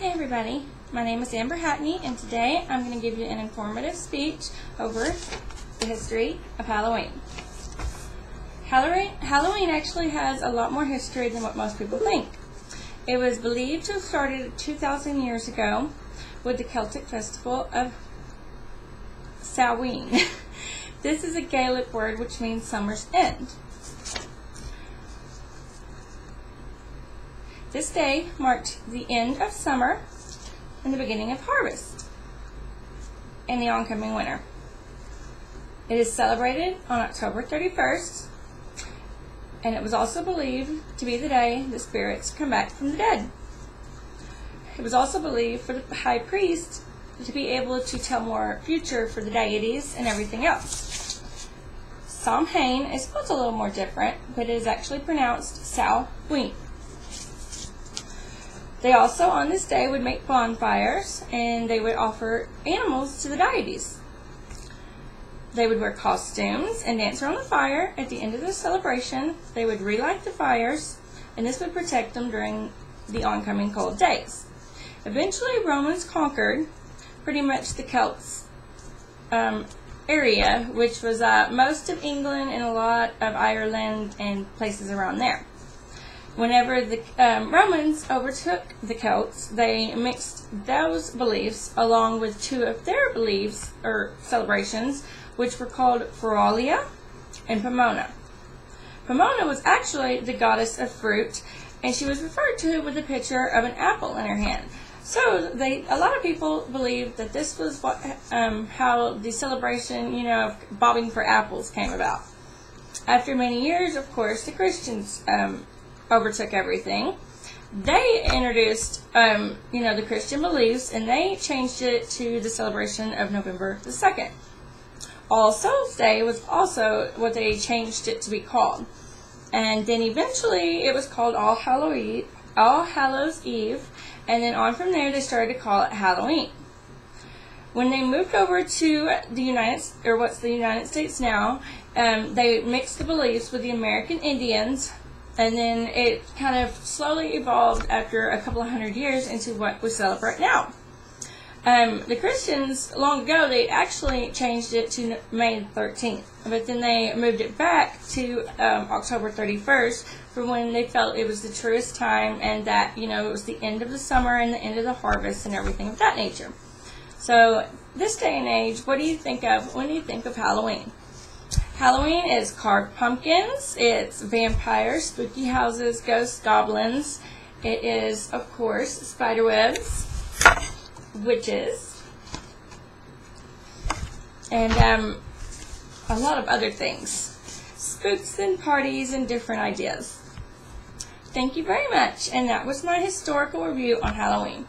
Hey everybody, my name is Amber Hackney, and today I'm going to give you an informative speech over the history of Halloween. Halloween actually has a lot more history than what most people think. It was believed to have started 2,000 years ago with the Celtic festival of Samhain. This is a Gaelic word which means summer's end. This day marked the end of summer and the beginning of harvest and the oncoming winter. It is celebrated on October 31st, and it was also believed to be the day the spirits come back from the dead. It was also believed for the high priest to be able to tell more future for the deities and everything else. Samhain is spelled a little more different, but it is actually pronounced Samhain. They also, on this day, would make bonfires, and they would offer animals to the deities. They would wear costumes and dance around the fire. At the end of the celebration, they would relight the fires, and this would protect them during the oncoming cold days. Eventually, Romans conquered pretty much the Celts area, which was most of England and a lot of Ireland and places around there. Whenever the Romans overtook the Celts, they mixed those beliefs along with two of their beliefs or celebrations, which were called Feralia and Pomona. Pomona was actually the goddess of fruit, and she was referred to with a picture of an apple in her hand. So a lot of people believe that this was how the celebration, of bobbing for apples came about. After many years, of course, the Christians overtook everything. They introduced, the Christian beliefs, and they changed it to the celebration of November the 2nd. All Souls Day was also what they changed it to be called. And then eventually it was called All Hallows Eve, and then on from there they started to call it Halloween. When they moved over to what's the United States now, they mixed the beliefs with the American Indians, and then it kind of slowly evolved after a couple of hundred years into what we celebrate now. The Christians, long ago, they actually changed it to May 13th, but then they moved it back to October 31st for when they felt it was the truest time, and that, it was the end of the summer and the end of the harvest and everything of that nature. So this day and age, what do you think of when you think of Halloween? Halloween is carved pumpkins, it's vampires, spooky houses, ghosts, goblins. It is, of course, spiderwebs, witches, and a lot of other things. Spooks and parties and different ideas. Thank you very much, and that was my historical review on Halloween.